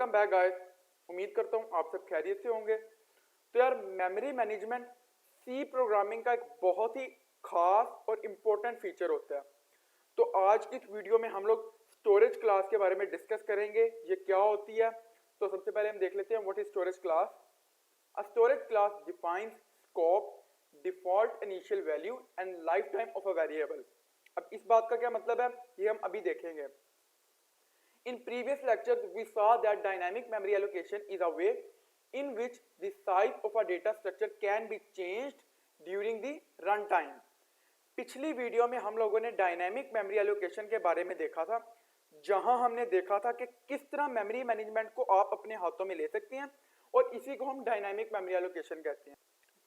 Welcome back guys. उम्मीद करता हूँ आप सब खैरियत से होंगे। तो यार मेमोरी मैनेजमेंट सी प्रोग्रामिंग का एक बहुत ही खास और इम्पोर्टेंट फीचर होता है। तो आज की इस वीडियो में हम लोग स्टोरेज क्लास के बारे में डिस्कस करेंगे, ये क्या होती है। तो सबसे पहले हम देख लेते हैं what is storage class. A storage class defines scope, default initial value and life time of a variable. अब इस बात का क्या मतलब है ये हम अभी देखेंगे। In previous lectures, we saw that dynamic memory allocation is a way in which the size of a data structure can be changed during the runtime. पिछली वीडियो में हम लोगों ने डायनामिक मेमोरी एलोकेशन के बारे में देखा था, जहां हमने देखा था कि किस तरह मेमोरी मैनेजमेंट को आप अपने हाथों में ले सकते हैं और इसी को हम डायनामिक मेमोरी एलोकेशन कहते हैं।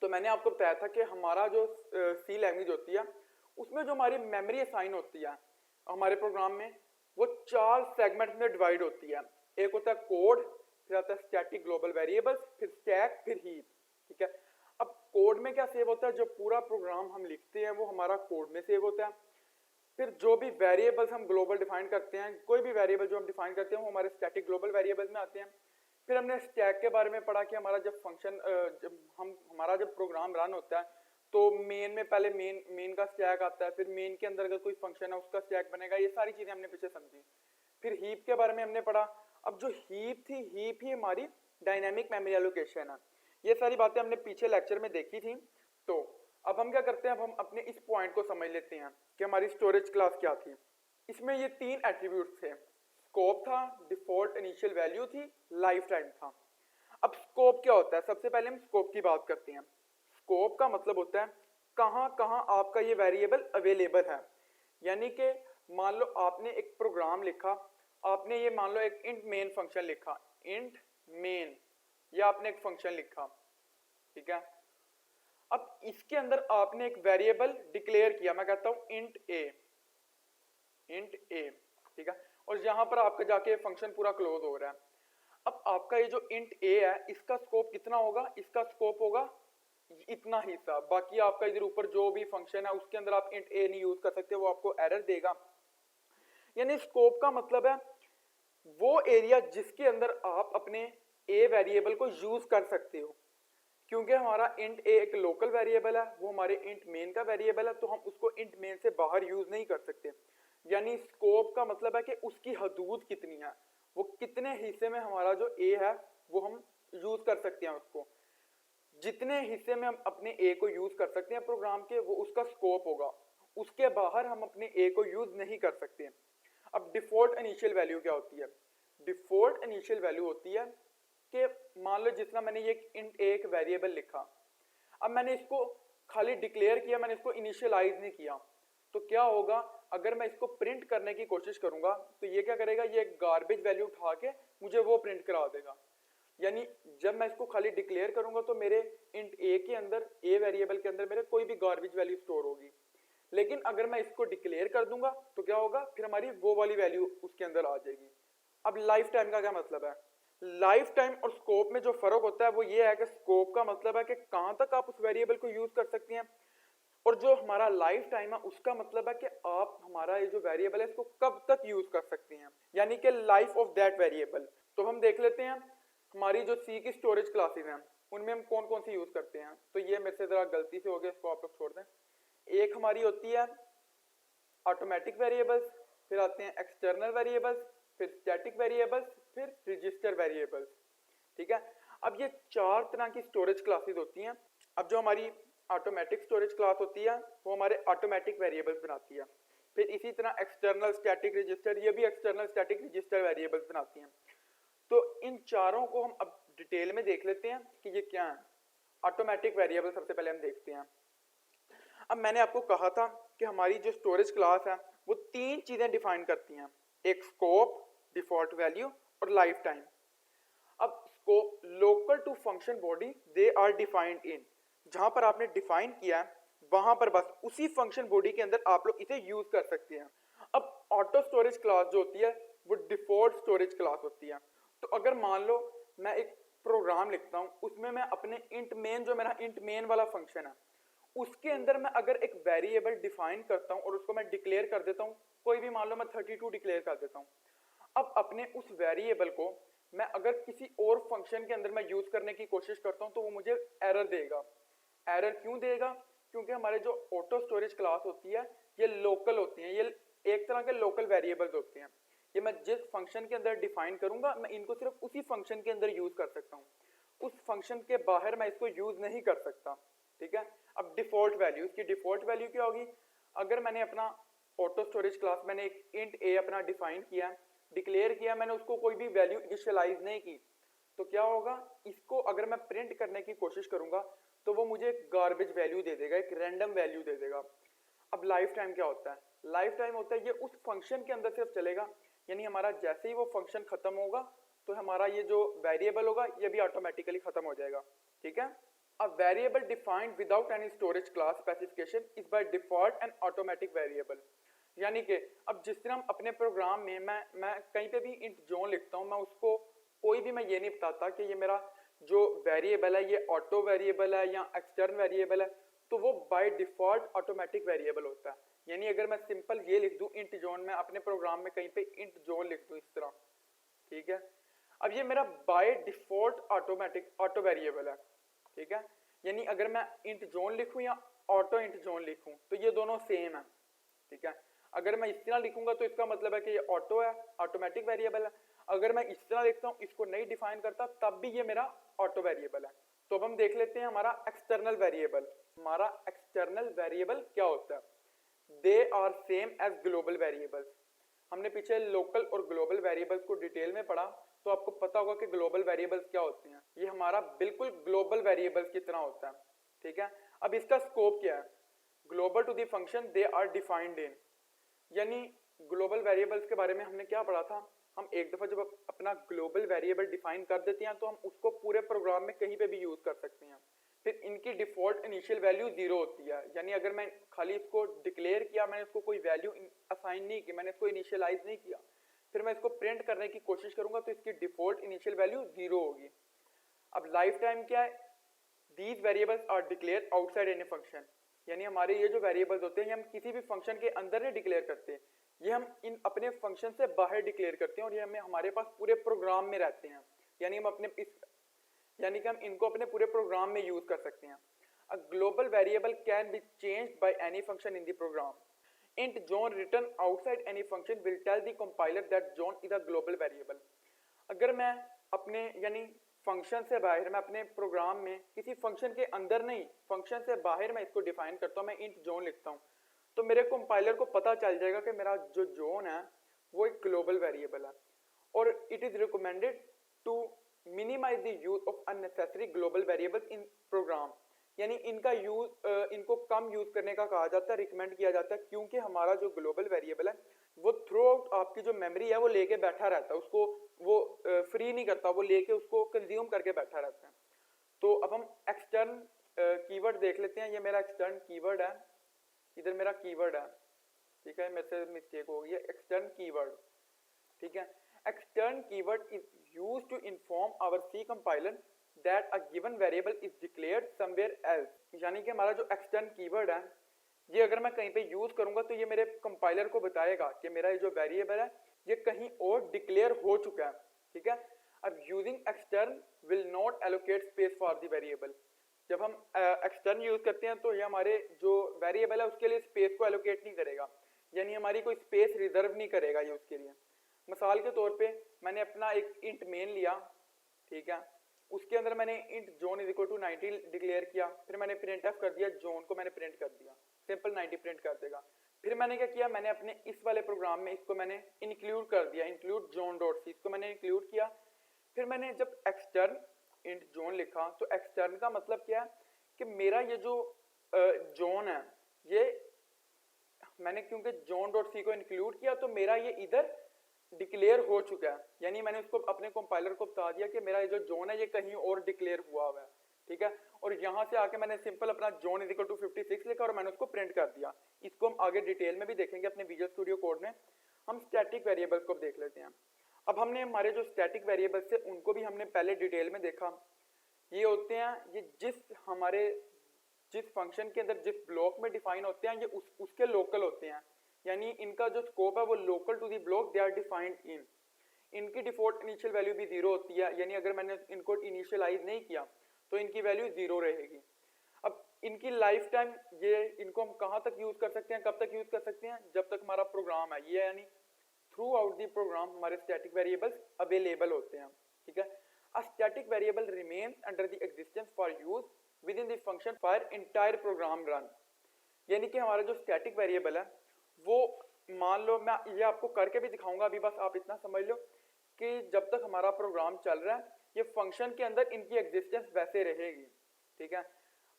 तो मैंने आपको बताया था कि हमारा जो सी लैंग्वेज होती है उसमें जो हमारी मेमोरी असाइन होती है हमारे प्रोग्राम में, वो 4 सेगमेंट में डिवाइड होती है। एक होता है कोड, फिर आता है स्टैटिक ग्लोबल वेरिएबल्स, फिर स्टैक, फिर हीप। ठीक है, अब कोड में क्या सेव होता है, जो पूरा प्रोग्राम हम लिखते हैं वो हमारा कोड में सेव होता है। फिर जो भी वेरिएबल्स हम ग्लोबल डिफाइन करते हैं, कोई भी वेरिएबल जो हम डिफाइन करते हैं वो हमारे स्टैटिक ग्लोबल वेरिएबल्स में आते हैं। फिर हमने स्टैक के बारे में पढ़ा कि हमारा जब फंक्शन हमारा जब प्रोग्राम रन होता है तो मेन में पहले मेन का स्टैक आता है, फिर मेन के अंदर अगर कोई फंक्शन है उसका स्टैक बनेगा। ये सारी चीजें हमने पीछे समझी। फिर हीप के बारे में हमने पढ़ा। अब जो हीप थी, हीप ही हमारी डायनामिक मेमोरी एलोकेशन है। ये सारी बातें हमने पीछे लेक्चर में देखी थी। तो अब हम क्या करते हैं, अब हम अपने इस पॉइंट को समझ लेते हैं कि हमारी स्टोरेज क्लास क्या थी। इसमें ये 3 एट्रीब्यूट्स थे, स्कोप था, डिफॉल्ट इनिशियल वैल्यू थी, लाइफ टाइम था। अब स्कोप क्या होता है, सबसे पहले हम स्कोप की बात करते हैं। स्कोप का मतलब होता है कहां कहां आपका ये वेरिएबल अवेलेबल है। यानी कि मान लो आपने एक प्रोग्राम लिखा, आपने ये मान लो एक इंट मेन फंक्शन लिखा, इंट मेन, या आपने एक फंक्शन लिखा। ठीक है, अब इसके अंदर आपने एक वेरिएबल डिक्लेयर किया, मैं कहता हूं इंट ए, इंट ए। ठीक है, और यहां पर आपका जाके फंक्शन पूरा क्लोज हो रहा है। अब आपका ये जो इंट ए है इसका स्कोप कितना होगा, इसका स्कोप होगा इतना हिस्सा। बाकी आपका इधर ऊपर जो भी फंक्शन है उसके अंदर आप इंट ए नहीं यूज कर सकते, वो आपको एरर देगा। यानी स्कोप का मतलब है वो एरिया जिसके अंदर आप अपने ए वेरिएबल को यूज कर सकते हो। क्योंकि हमारा इंट ए एक लोकल वेरिएबल है, वो हमारे इंट मेन का वेरिएबल है, तो हम उसको इंट मेन से बाहर यूज नहीं कर सकते। यानी स्कोप का मतलब है कि उसकी हदूद कितनी है, वो कितने हिस्से में हमारा जो ए है वो हम यूज कर सकते हैं। उसको जितने हिस्से में हम अपने ए को यूज कर सकते हैं प्रोग्राम के, वो उसका स्कोप होगा। उसके बाहर हम अपने ए को यूज नहीं कर सकते। अब डिफॉल्ट इनिशियल वैल्यू क्या होती है? डिफॉल्ट इनिशियल वैल्यू होती है कि मान लो जितना मैंने ये इंट ए एक वेरिएबल लिखा, अब मैंने इसको खाली डिक्लेयर किया, मैंने इसको इनिशियलाइज नहीं किया, तो क्या होगा अगर मैं इसको प्रिंट करने की कोशिश करूंगा तो ये क्या करेगा, ये गार्बेज वैल्यू उठा के मुझे वो प्रिंट करा देगा। यानी जब मैं इसको खाली डिक्लेयर करूंगा तो मेरे इंट ए के अंदर, ए वेरिएबल के अंदर मेरे कोई भी गार्बेज वैल्यू स्टोर होगी। लेकिन अगर मैं इसको डिक्लेयर कर दूंगा तो क्या होगा, फिर हमारी वो वाली वैल्यू उसके अंदर आ जाएगी। अब लाइफ टाइम का क्या मतलब है? लाइफ टाइम और स्कोप में जो फर्क होता है वो ये है कि स्कोप का मतलब है कि कहां तक आप उस वेरिएबल को यूज कर सकते हैं, और जो हमारा लाइफ टाइम है उसका मतलब है कि आप हमारा ये जो वेरिएबल है इसको कब तक यूज कर सकते हैं, यानी कि लाइफ ऑफ दैट वेरिएबल। तो हम देख लेते हैं हमारी जो सी की स्टोरेज क्लासेस हैं उनमें हम कौन कौन सी यूज करते हैं। तो ये मेरे से जरा गलती से हो गया, इसको आप लोग छोड़ दें। एक हमारी होती है ऑटोमेटिक वेरिएबल्स, फिर आते हैं एक्सटर्नल वेरिएबल्स, फिर स्टैटिक वेरिएबल्स, फिर रजिस्टर वेरिएबल्स। ठीक है, अब ये 4 तरह की स्टोरेज क्लासेस होती हैं। अब जो हमारी ऑटोमेटिक स्टोरेज क्लास होती है वो हमारे ऑटोमेटिक वेरिएबल्स बनाती है। फिर इसी तरह एक्सटर्नल स्टैटिक रजिस्टर, ये भी एक्सटर्नल स्टैटिक रजिस्टर वेरिएबल्स बनाती हैं। तो इन चारों को हम अब डिटेल में देख लेते हैं कि ये क्या है। ऑटोमेटिक वेरिएबल सबसे पहले हम देखते हैं। अब मैंने आपको कहा था कि हमारी जो स्टोरेज क्लास है वो 3 चीजें डिफाइन करती हैं, एक स्कोप, डिफॉल्ट वैल्यू और लाइफ टाइम। अब scope, local to function body they are defined in, जहां पर आपने डिफाइन किया है वहां पर बस उसी फंक्शन बॉडी के अंदर आप लोग इसे यूज कर सकते हैं। अब ऑटो स्टोरेज क्लास जो होती है वो डिफॉल्ट स्टोरेज क्लास होती है। तो अगर मान लो मैं एक प्रोग्राम लिखता हूं, उसमें मैं अपने इंट मेन, जो मेरा इंट मेन वाला फंक्शन है, उसके अंदर मैं अगर एक वेरिएबल डिफाइन करता हूं और उसको मैं डिक्लेयर कर देता हूं, कोई भी मान लो मैं 32 डिक्लेयर कर देता हूं। अब अपने उस वेरिएबल को मैं अगर किसी और फंक्शन के अंदर मैं यूज करने की कोशिश करता हूँ तो वो मुझे एरर देगा। एरर क्यों देगा? क्योंकि हमारे जो ऑटो स्टोरेज क्लास होती है ये लोकल होती है, ये एक तरह के लोकल वेरिएबल्स होते हैं। ये मैं जिस फंक्शन के अंदर डिफाइन करूंगा मैं इनको सिर्फ उसी फंक्शन के अंदर यूज कर सकता हूँ, उस फंक्शन के बाहर मैं इसको यूज नहीं कर सकता। ठीक है, अब डिफॉल्ट वैल्यू, इसकी डिफॉल्ट वैल्यू क्या होगी? अगर मैंने अपना ऑटो स्टोरेज क्लास मैंने एक इंट ए अपना डिफाइन किया, डिक्लेयर किया, मैंने उसको कोई भी वैल्यू इनिशियलाइज नहीं की, तो क्या होगा? इसको अगर मैं प्रिंट करने की कोशिश करूंगा तो वो मुझे एक गार्बेज वैल्यू दे देगा, एक रैंडम वैल्यू दे देगा। अब लाइफ टाइम क्या होता है? लाइफ टाइम होता है ये उस फंक्शन के अंदर सिर्फ चलेगा, यानी हमारा जैसे ही वो फंक्शन खत्म होगा तो हमारा ये जो वेरिएबल होगा ये भी ऑटोमेटिकली खत्म हो जाएगा। ठीक है, a variable defined without any storage class specification is by default an automatic variable। यानी कि अब जिस तरह हम अपने प्रोग्राम में मैं कहीं पे भी इंट जोन लिखता हूँ, मैं उसको कोई भी मैं ये नहीं बताता कि ये मेरा जो वेरिएबल है ये ऑटो वेरिएबल है या एक्सटर्न वेरिएबल है, तो वो बाय डिफॉल्ट ऑटोमेटिक वेरिएबल होता है। यानी अगर मैं सिंपल ये लिख दूं इंट जोन में अपने प्रोग्राम में कहीं पे इंट जोन लिख दूं इस तरह, ठीक है, अब ये मेरा by default automatic auto variable है। ठीक है, यानी अगर मैं इंट जोन लिखूं या ऑटो इंट जोन लिखूं तो ये दोनों सेम है। ठीक है, अगर मैं इस तरह लिखूंगा तो इसका मतलब है कि ये ऑटो है, ऑटोमेटिक वेरिएबल है। अगर मैं इस तरह लिखता हूं, इसको नहीं डिफाइन करता, तब भी ये मेरा ऑटो वेरिएबल है। तो अब हम देख लेते हैं हमारा एक्सटर्नल वेरिएबल। हमारा एक्सटर्नल वेरिएबल क्या होता है? They are same as global variables. हमने पीछे लोकल और ग्लोबल वेरिएबल्स को डिटेल में पढ़ा, तो आपको पता होगा कि ग्लोबल वेरिएबल्स क्या होते हैं। ये हमारा बिल्कुल ग्लोबल वेरिएबल्स की तरह होता है। ठीक है, अब इसका स्कोप क्या है? Global to the function they are defined in, यानी ग्लोबल वेरिएबल्स के बारे में हमने क्या पढ़ा था? हम एक दफा जब अपना ग्लोबल वेरिएबल डिफाइन कर देते हैं तो हम उसको पूरे प्रोग्राम में कहीं पे भी यूज कर सकते हैं। फिर इनकी डिफॉल्ट इनिशियल वैल्यू 0 होती है, यानी अगर मैं खाली इसको डिक्लेयर किया, मैंने इसको कोई वैल्यू असाइन नहीं की, मैंने इसको इनिशियलाइज नहीं किया, फिर मैं इसको प्रिंट करने की कोशिश करूंगा तो इसकी डिफॉल्ट इनिशियल वैल्यू 0 होगी। अब लाइफ टाइम क्या है? These variables are declared outside any function, यानी हमारे ये जो वेरिएबल्स होते हैं ये हम किसी भी फंक्शन के अंदर नहीं डिक्लेयर करते, ये हम इन अपने फंक्शन से बाहर डिक्लेयर करते हैं और ये हमें हमारे पास पूरे प्रोग्राम में रहते हैं, यानी हम अपने यानी कि हम इनको अपने पूरे प्रोग्राम में यूज कर सकते हैं। A global variable can be changed by any function in the program. int john written outside any function will tell the compiler that john is a global variable। अगर मैं अपने यानी फंक्शन से बाहर, मैं अपने प्रोग्राम में किसी फंक्शन के अंदर नहीं, फंक्शन से बाहर मैं इसको डिफाइन करता हूँ, मैं int john लिखता हूँ, तो मेरे कंपाइलर को पता चल जाएगा कि मेरा जो जोन है वो एक ग्लोबल वेरिएबल है। और it is recommended to minimise the use of unnecessary global variables in program, यानी इनका यूज इनको कम यूज करने का कहा जाता है, रिकमेंड किया जाता है, क्योंकि हमारा जो ग्लोबल वेरिएबल है वो थ्रू आउट आपकी जो मेमोरी है वो लेके बैठा रहता है, उसको वो फ्री नहीं करता, वो लेके उसको कंज्यूम करके बैठा रहता है। तो अब हम एक्सटर्न कीवर्ड देख लेते हैं। ये मेरा एक्सटर्न कीवर्ड है, इधर मेरा कीवर्ड है, ठीक है, मेरे से मिस्टेक हो गई है, एक्सटर्न कीवर्ड। ठीक है, extern keyword is used to inform our C compiler that a given variable is declared somewhere else, यानी कि हमारा जो एक्सटर्न कीवर्ड है ये अगर मैं कहीं पे यूज करूंगा तो ये मेरे कंपाइलर को बताएगा कि मेरा ये जो वेरिएबल है ये कहीं और डिक्लेयर हो चुका है। ठीक है, अब using extern will not allocate space for the variable. जब हम एक्सटर्न यूज करते हैं तो ये हमारे जो वेरिएबल है उसके लिए स्पेस को एलोकेट नहीं करेगा, यानी हमारी कोई स्पेस रिजर्व नहीं करेगा ये उसके लिए। मिसाल के तौर पे मैंने अपना एक इंट मेन लिया, ठीक है, उसके अंदर मैंने int john is equal to 90 declare किया, फिर मैंने प्रिंट एफ कर दिया, जोन को मैंने प्रिंट कर दिया, सिंपल 90 प्रिंट कर देगा। फिर मैंने क्या किया, मैंने अपने इस वाले प्रोग्राम में इसको मैंने इंक्लूड कर दिया, इंक्लूड जोन डॉट सी, इसको मैंने इंक्लूड किया। फिर मैंने जब एक्सटर्न इंट जोन लिखा तो एक्सटर्न का मतलब क्या है कि मेरा ये जो जोन है ये मैंने क्योंकि जोन डॉट सी को इंक्लूड किया तो मेरा ये इधर डिक्लेयर हो चुका है, यानी मैंने उसको अपने कंपाइलर को बता दिया कि मेरा ये जो जोन है ये कहीं और डिक्लेयर हुआ हुआ है। ठीक है, और यहाँ से आके मैंने सिंपल अपना जोन इज इक्वल टू 56 लिखा और मैंने उसको प्रिंट कर दिया। इसको हम आगे डिटेल में भी देखेंगे अपने विजुअल स्टूडियो कोड में। हम स्टैटिक वेरिएबल्स को देख लेते हैं। अब हमने हमारे जो स्टैटिक वेरिएबल्स थे उनको भी हमने पहले डिटेल में देखा। ये होते हैं, ये जिस फंक्शन के अंदर जिस ब्लॉक में डिफाइन होते हैं ये उसके लोकल होते हैं, यानी इनका जो स्कोप है वो local to the block they are defined in. इनकी डिफॉल्ट इनिशियल वैल्यू भी 0 होती है, यानी अगर मैंने इनको इनिशियलाइज नहीं किया तो इनकी वैल्यू 0 रहेगी। अब इनकी लाइफ टाइम, ये इनको हम कहाँ तक यूज कर सकते हैं, कब तक यूज कर सकते हैं, जब तक हमारा प्रोग्राम है, ये यानी थ्रू आउट द प्रोग्राम हमारे स्टैटिक वेरिएबल्स अवेलेबल होते हैं, ठीक है। A static variable remains under the existence for use with in the function for entire program run. यानी कि हमारा जो स्टैटिक वेरिएबल है वो, मान लो मैं ये आपको करके भी दिखाऊंगा, अभी बस आप इतना समझ लो कि जब तक हमारा प्रोग्राम चल रहा है ये फंक्शन के अंदर इनकी एग्जिस्टेंस वैसे रहेगी, ठीक है।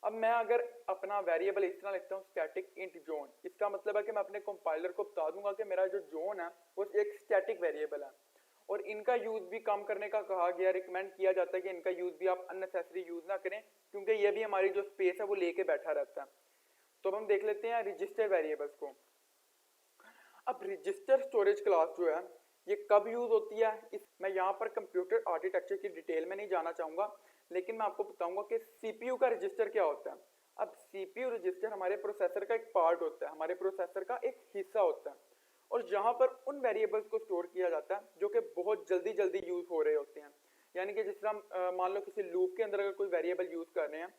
अब मैं अगर अपना वेरिएबल इस तरह लिखता हूँ स्टैटिक इंट जोन, इसका मतलब है कि मैं अपने कंपाइलर को बता दूंगा कि मेरा जो जोन है वो एक स्टैटिक वेरिएबल है और इनका यूज भी कम करने का कहा गया, रिकमेंड किया जाता है कि इनका यूज भी आप अननेसेसरी यूज ना करें, क्योंकि ये भी हमारी जो स्पेस है वो लेके बैठा रहता है। तो हम देख लेते हैं रजिस्टर वेरिएबल्स को। अब रजिस्टर स्टोरेज क्लास जो है ये कब यूज होती है, मैं यहाँ पर कंप्यूटर आर्किटेक्चर की डिटेल में नहीं जाना चाहूंगा, लेकिन मैं आपको बताऊंगा कि सीपीयू का रजिस्टर क्या होता है। अब सीपीयू रजिस्टर हमारे प्रोसेसर का एक पार्ट होता है, हमारे प्रोसेसर का एक हिस्सा होता है, और जहां पर उन वेरिएबल्स को स्टोर किया जाता है जो कि बहुत जल्दी जल्दी यूज हो रहे होते हैं। यानी कि जिस तरह मान लो किसी लूप के अंदर अगर कोई वेरिएबल यूज कर रहे हैं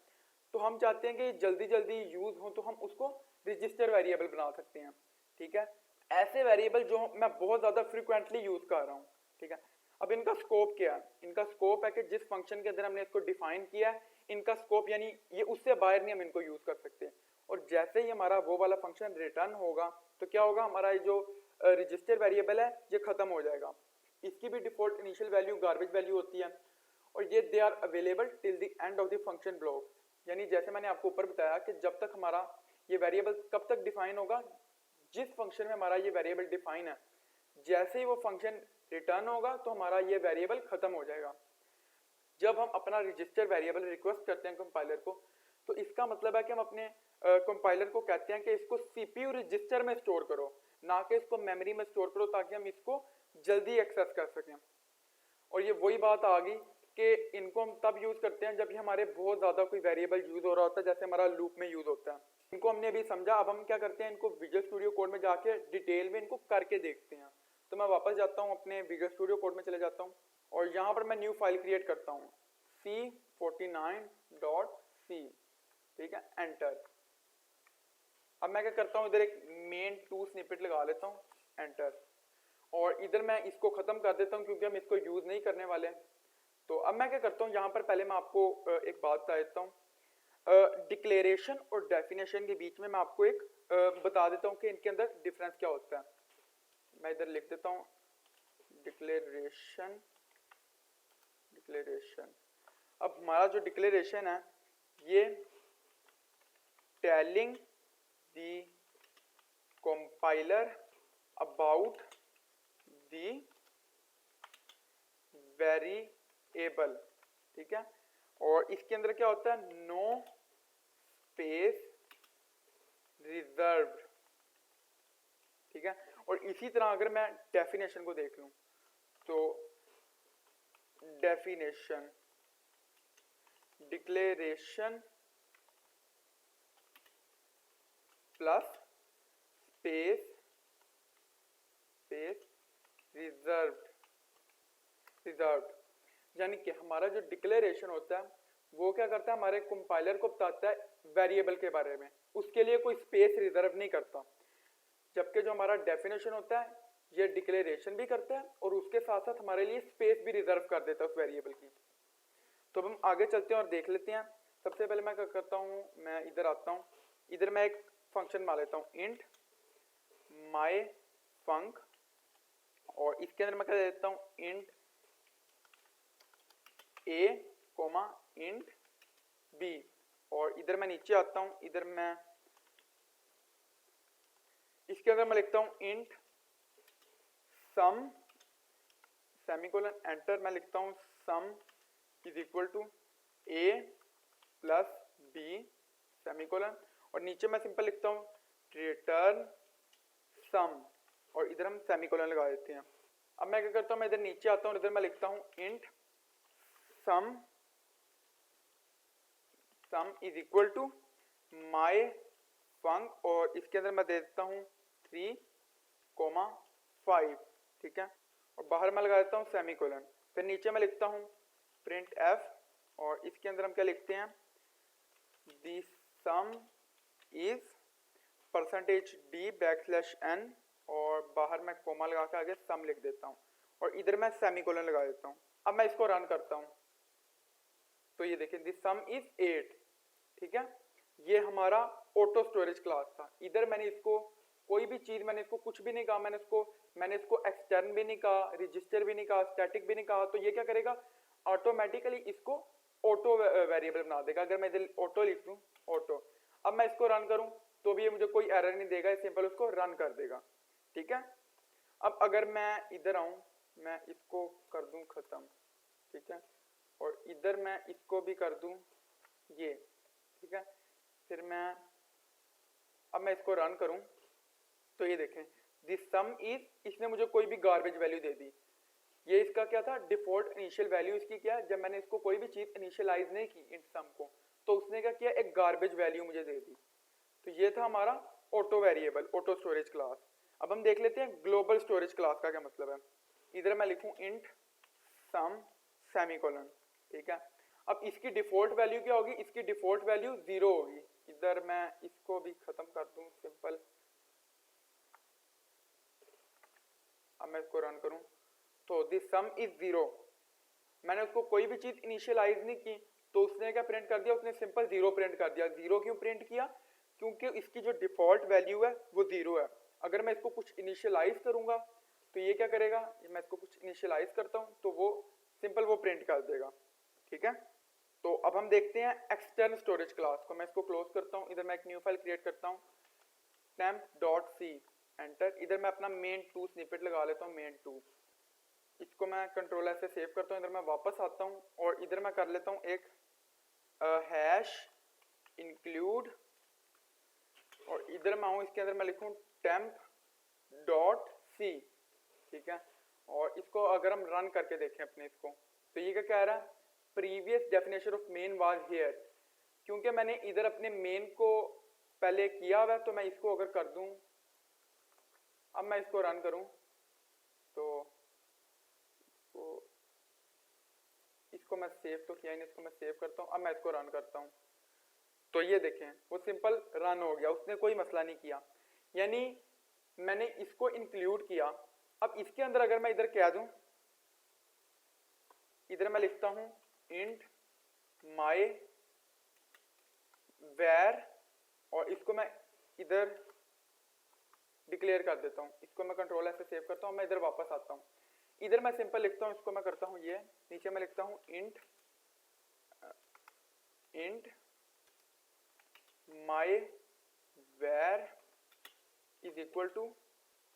तो हम चाहते हैं कि जल्दी जल्दी यूज हो, तो हम उसको रजिस्टर वेरिएबल बना सकते हैं, ठीक है। ऐसे वेरिएबल जो मैं बहुत ज्यादा फ्रीक्वेंटली यूज कर रहा हूँ, ठीक है। अब इनका स्कोप क्या है, इनका स्कोप है कि जिस फंक्शन के अंदर हमने इसको डिफाइन किया है, इनका स्कोप यानी ये उससे बाहर नहीं हम इनको यूज कर सकते। और जैसे ही हमारा वो वाला फंक्शन रिटर्न होगा तो क्या होगा, हमारा ये जो रजिस्टर वेरिएबल है ये खत्म हो जाएगा। इसकी भी default initial value garbage value होती है और ये they are available till the end of the function block. यानी जैसे मैंने आपको ऊपर बताया कि जब तक हमारा ये वेरिएबल कब तक डिफाइन होगा, जिस फंक्शन में हमारा ये वेरिएबल डिफाइन है, जैसे ही वो फंक्शन रिटर्न होगा तो हमारा ये वेरिएबल खत्म हो जाएगा। जब हम अपना रजिस्टर वेरिएबल रिक्वेस्ट करते हैं कंपाइलर को, तो इसका मतलब है कि हम अपने कंपाइलर को कहते हैं कि इसको सीपीयू रजिस्टर में स्टोर करो, ना कि इसको मेमोरी में स्टोर करो, ताकि हम इसको जल्दी एक्सेस कर सकें। और ये वही बात आ गई कि इनको हम तब यूज करते हैं जब हमारे बहुत ज्यादा कोई वेरिएबल यूज हो रहा होता है, जैसे हमारा लूप में यूज होता है। इनको हमने अभी समझा, अब हम क्या करते हैं, इनको विजुअल स्टूडियो कोड में जाके डिटेल में इनको करके देखते हैं। तो मैं वापस जाता हूँ, अपने विजुअल स्टूडियो कोड में चले जाता हूँ और यहाँ पर मैं न्यू फाइल क्रिएट करता हूँ c49.c, ठीक है, एंटर। अब मैं क्या करता हूँ, इधर एक main2 स्निपेट लगा लेता हूँ, एंटर। और इधर मैं इसको खत्म कर देता हूँ क्योंकि हम इसको यूज नहीं करने वाले। तो अब मैं क्या करता हूँ, यहाँ पर पहले मैं आपको एक बात बता देता हूँ, डिक्लेरेशन और डेफिनेशन के बीच में मैं आपको एक बता देता हूँ कि इनके अंदर डिफरेंस क्या होता है। मैं इधर लिख देता हूँ डिक्लेरेशन। अब हमारा जो डिक्लेरेशन है ये telling the compiler about the variable, ठीक है। और इसके अंदर क्या होता है, नो स्पेस रिजर्व्ड, ठीक है। और इसी तरह अगर मैं डेफिनेशन को देख लूं तो definition declaration plus space reserved, यानी कि हमारा जो डिक्लेरेशन होता है वो क्या करता है, हमारे कंपाइलर को बताता है वेरिएबल के बारे में, उसके लिए कोई स्पेस रिजर्व नहीं करता। जबकि जो हमारा डेफिनेशन होता है ये डिक्लेरेशन भी करता है और उसके साथ साथ हमारे लिए स्पेस भी रिजर्व कर देता है उस वेरिएबल की। तो हम आगे चलते हैं और देख लेते हैं। सबसे पहले मैं क्या करता हूँ, मैं इधर आता हूँ, इधर मैं एक फंक्शन मान लेता हूँ इंट माई फंक, और इसके अंदर मैं क्या देता हूँ इंट ए कोमा इंट बी। और इधर मैं नीचे आता हूँ, इधर मैं इसके अंदर मैं लिखता हूँ इंट सम सेमीकोलन एंटर, मैं लिखता हूँ sum is equal to a plus b semicolon, और नीचे मैं सिंपल लिखता हूँ रिटर्न सम, और इधर हम सेमीकोलन लगा देते हैं। अब मैं क्या करता हूँ, मैं इधर नीचे आता हूँ, इधर मैं लिखता हूँ int sum is equal to my func, और इसके अंदर मैं दे देता हूँ 3,5, ठीक है। और बाहर मैं लगा देता हूँ सेमीकोलन। फिर नीचे मैं लिखता हूँ प्रिंट एफ और इसके अंदर हम क्या लिखते हैं, the sum is percentage d backslash n और बाहर मैं कोमा लगा के आगे सम लिख देता हूँ और इधर मैं सेमीकोलन लगा देता हूँ। अब मैं इसको रन करता हूँ तो ये देखें दी सम इज 8, ठीक है। ये हमारा ऑटो स्टोरेज क्लास था। इधर मैंने इसको कोई भी चीज, मैंने इसको कुछ भी नहीं कहा, मैंने इसको एक्सटर्न भी नहीं कहा, रजिस्टर भी नहीं कहा, स्टैटिक भी नहीं कहा। तो ये क्या करेगा, ऑटोमेटिकली इसको ऑटो वेरिएबल बना देगा। अगर मैं इधर ऑटो लिख दूं ऑटो, अब मैं इसको रन करूं तो भी ये मुझे कोई एरर नहीं देगा, सिंपल उसको रन कर देगा, ठीक है। अब अगर मैं इधर आऊं, मैं इसको कर दूं खत्म, ठीक है, और इधर मैं इसको भी कर दूं ये, ठीक है। फिर अब मैं इसको रन करूं तो ये देखें दिस सम इज, इसने मुझे कोई भी गार्बेज वैल्यू दे दी। ये इसका क्या था, डिफॉल्ट इनिशियल वैल्यू इसकी क्या है, जब मैंने इसको कोई भी चीज इनिशियलाइज नहीं की इन सम को, तो उसने क्या किया, एक गार्बेज वैल्यू मुझे दे दी। तो ये था हमारा auto variable, auto storage class. अब हम देख लेते हैं ग्लोबल स्टोरेज क्लास का क्या मतलब है। इधर मैं लिखूं इंट सम सेमीकोलन, ठीक है। अब इसकी डिफॉल्ट वैल्यू क्या होगी, इसकी डिफॉल्ट वैल्यू 0 होगी। इधर मैं इसको भी खत्म कर दूं सिंपल। अब मैं इसको रन करूं तो दिस सम इज 0। मैंने उसको कोई भी चीज इनिशियलाइज नहीं की तो उसने क्या प्रिंट कर दिया, उसने सिंपल 0 प्रिंट कर दिया। 0 क्यों प्रिंट किया, क्योंकि इसकी जो डिफॉल्ट वैल्यू है वो 0 है। अगर मैं इसको कुछ इनिशियलाइज करूंगा तो ये क्या करेगा, मैं इसको कुछ इनिशियलाइज करता हूं तो वो सिंपल वो प्रिंट कर देगा, ठीक है। तो अब हम देखते हैं एक्सटर्न स्टोरेज क्लास को। मैं इसको क्लोज करता हूं, इधर मैं एक न्यू फाइल क्रिएट करता हूं temp.c, एंटर। इधर मैं अपना main2 स्निपेट लगा लेता हूं, main2। इसको मैं कंट्रोल एस से सेव करता हूं। इधर मैं वापस आता हूं और इधर मैं कर लेता हूं एक हैश इंक्लूड और इधर मैं आऊं, इसके अंदर मैं लिखूं temp.c, ठीक है। और इसको अगर हम रन करके देखें अपने इसको, तो ये क्या कह रहा है, previous definition of main was here. क्योंकि मैंने इधर अपने मेन को पहले किया हुआ है तो मैं इसको अगर कर दूं, अब मैं इसको रन करूं तो इसको मैं सेव तो किया ही नहीं, इसको मैं सेव करता हूं। अब मैं इसको रन करता हूं तो ये देखें वो सिंपल रन हो गया, उसने कोई मसला नहीं किया, यानी मैंने इसको इंक्लूड किया। अब इसके अंदर अगर मैं इधर कह दूं, इधर मैं लिखता हूं इंट माई वेर और इसको मैं इधर डिक्लेयर कर देता हूं। इसको मैं कंट्रोल एस से सेव करता हूं, मैं इधर वापस आता हूं। इधर मैं सिंपल लिखता हूं, इसको मैं करता हूं ये, नीचे मैं लिखता हूं int my var is equal to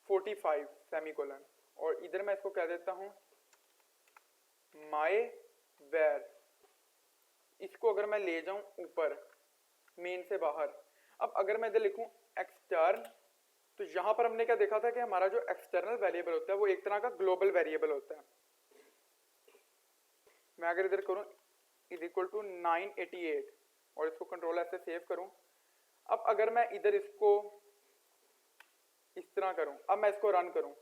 45 semicolon और इधर मैं इसको कह देता हूं माई वेर। इसको अगर मैं ले जाऊं ऊपर मेन से बाहर, अब अगर मैं इधर लिखूं एक्सटर्न, तो यहां पर हमने क्या देखा था कि हमारा जो एक्सटर्नल वेरिएबल होता है वो एक तरह का ग्लोबल वेरिएबल होता है। मैं अगर इधर करूं इज इक्वल टू 988 और इसको कंट्रोल एस से सेव करूं, अब अगर मैं इधर इसको इस तरह करूं, अब मैं इसको रन करूं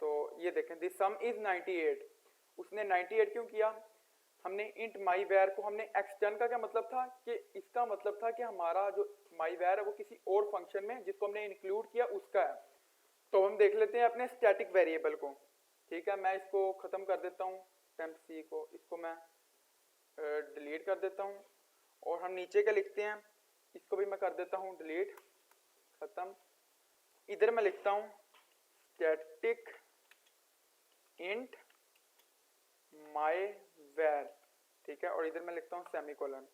तो ये देखें दिस सम इज 98। उसने 98 क्यों किया, हमने इंट माई वेर को, हमने एक्सटर्न का क्या मतलब था कि इसका मतलब था कि हमारा जो माई वेर है वो किसी और फंक्शन में जिसको हमने इंक्लूड किया उसका है। तो हम देख लेते हैं अपने स्टैटिक वेरिएबल को, ठीक है। मैं इसको खत्म कर देता हूँ temp.c को, इसको मैं डिलीट कर देता हूँ और हम नीचे क्या लिखते हैं, इसको भी मैं कर देता हूँ डिलीट, खत्म। इधर मैं लिखता हूँ स्टैटिक इंट माई वेर, ठीक है, और इधर मैं लिखता हूँ सेमीकोलन,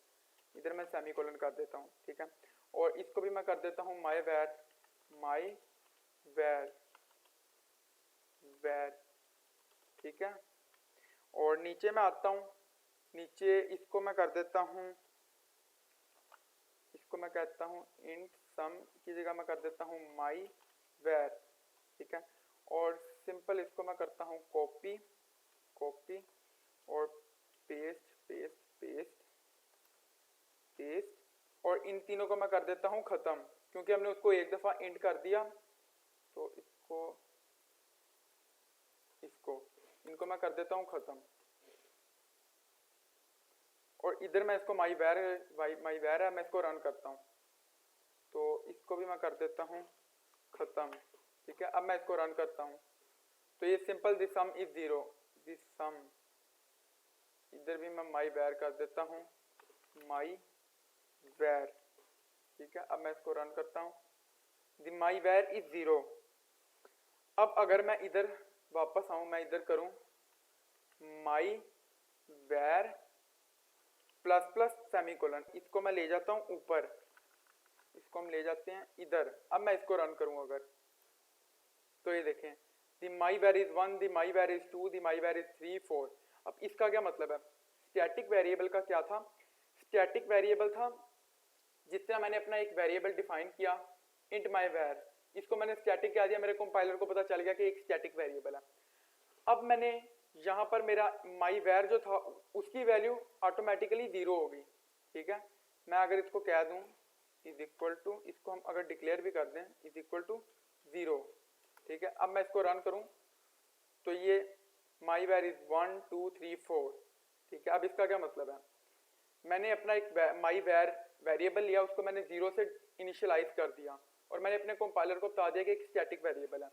इधर मैं सेमीकोलन कर देता हूँ, ठीक है। और इसको भी मैं कर देता हूँ माई वेर, ठीक है। और नीचे मैं आता हूँ, नीचे इसको मैं कर देता हूँ, इसको मैं कहता हूँ इंट सम की जगह मैं कर देता हूँ माई वेर, ठीक है। और सिंपल इसको मैं करता हूँ कॉपी और पेस्ट और इन तीनों को मैं कर देता हूँ खत्म, क्योंकि हमने उसको एक दफा इंट कर दिया। तो इसको इसको मैं कर देता हूँ ख़त्म। और इधर मैं इसको माई वेर है, मैं इसको रन करता हूँ, तो इसको भी मैं कर देता हूँ ख़त्म। ठीक है, अब मैं इसको रन करता हूँ तो ये simple this sum is 0, this sum, इधर भी मैं माई वेर कर देता हूँ, माई वेर। ठीक है, अब मैं इसको रन करता हूँ, द माई वेर इज 0। अब अगर मैं इधर वापस आऊँ, मैं इधर करूँ माई वेर प्लस प्लस सेमीकोलन, इसको मैं ले जाता हूँ ऊपर, इसको हम ले जाते हैं इधर। अब मैं इसको रन करूँ अगर, तो ये देखें the my var is 1, the my var is 2, the my var is 3, 4। अब इसका क्या मतलब है? स्टैटिक वेरिएबल का क्या था? स्टैटिक वेरिएबल था जिस तरह मैंने अपना एक वेरिएबल डिफाइन किया इंट माई वेर, इसको मैंने स्टैटिक कह दिया, मेरे कंपाइलर को पता चल गया कि एक स्टैटिक वेरिएबल है। अब मैंने यहाँ पर मेरा माई वेर जो था उसकी वैल्यू ऑटोमेटिकली 0 होगी। ठीक है, मैं अगर इसको कह दूँ इज इक्वल टू, इसको हम अगर डिक्लेयर भी कर दें इज इक्वल टू 0। ठीक है, अब मैं इसको रन करूँ तो ये माई वेर इज 1 2 3 4। ठीक है, अब इसका क्या मतलब है? मैंने अपना एक माई वेर वेरिएबल लिया, उसको मैंने 0 से इनिशियलाइज कर दिया और मैंने अपने कंपाइलर को बता दिया कि एक स्टैटिक वेरिएबल है।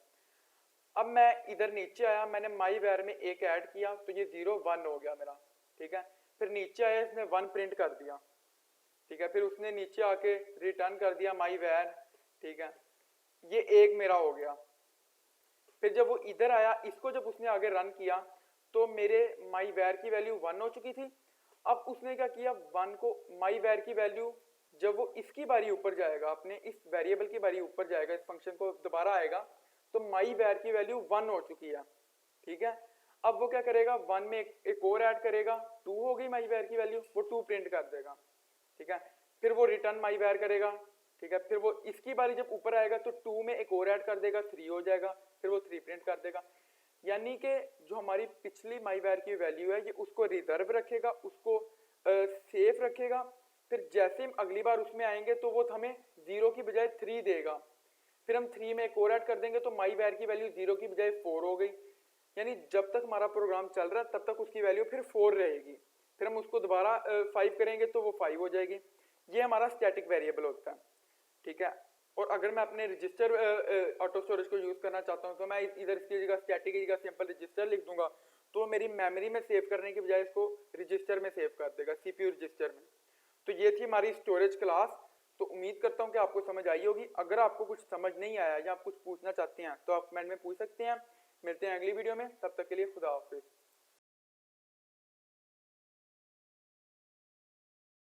अब मैं इधर नीचे आया, मैंने माई वेर में एक ऐड किया तो ये 0 1 हो गया मेरा। ठीक है, फिर नीचे आया, इसने 1 प्रिंट कर दिया। ठीक है, फिर उसने नीचे आके रिटर्न कर दिया माई वेर। ठीक है, ये एक मेरा हो गया। फिर जब वो इधर आया, इसको जब उसने आगे रन किया तो मेरे माई वेर की वैल्यू 1 हो चुकी थी। अब उसने क्या किया, 1 को माई वेर की वैल्यू जब वो इसकी बारी ऊपर जाएगा, अपने इस वेरिएबल की बारी ऊपर जाएगा, इस फंक्शन को दोबारा आएगा तो माई वेर की वैल्यू 1 हो चुकी है। ठीक है, अब वो क्या करेगा, 1 में एक और ऐड करेगा, 2 हो गई माई वेर की वैल्यू, वो 2 प्रिंट कर देगा। ठीक है, फिर वो रिटर्न माई वेर करेगा। ठीक है, फिर वो इसकी बारी जब ऊपर आएगा तो 2 में एक और ऐड कर देगा, 3 हो जाएगा, फिर वो 3 प्रिंट कर देगा। यानी कि जो हमारी पिछली माई वेर की वैल्यू है ये उसको रिजर्व रखेगा, उसको सेफ रखेगा। फिर जैसे हम अगली बार उसमें आएंगे तो वो हमें 0 की बजाय 3 देगा, फिर हम 3 में एक और ऐड कर देंगे तो माई वेर की वैल्यू 0 की बजाय 4 हो गई। यानी जब तक हमारा प्रोग्राम चल रहा है तब तक उसकी वैल्यू फिर 4 रहेगी, फिर हम उसको दोबारा 5 करेंगे तो वो 5 हो जाएगी। ये हमारा स्टैटिक वेरिएबल होता है। ठीक है, और अगर मैं अपने रजिस्टर ऑटो स्टोरेज को यूज करना चाहता हूँ तो मैं इधर इसकी जगह स्टैटिक की जगह सिंपल रजिस्टर लिख दूंगा, तो मेरी मेमोरी में सेव करने की बजाय इसको रजिस्टर में सेव कर देगा, सीपीयू रजिस्टर में। तो ये थी हमारी स्टोरेज क्लास। तो उम्मीद करता हूँ कि आपको समझ आई होगी। अगर आपको कुछ समझ नहीं आया या आप कुछ पूछना चाहते हैं तो आप कमेंट में पूछ सकते हैं। मिलते हैं अगली वीडियो में, तब तक के लिए खुदा हाफिज।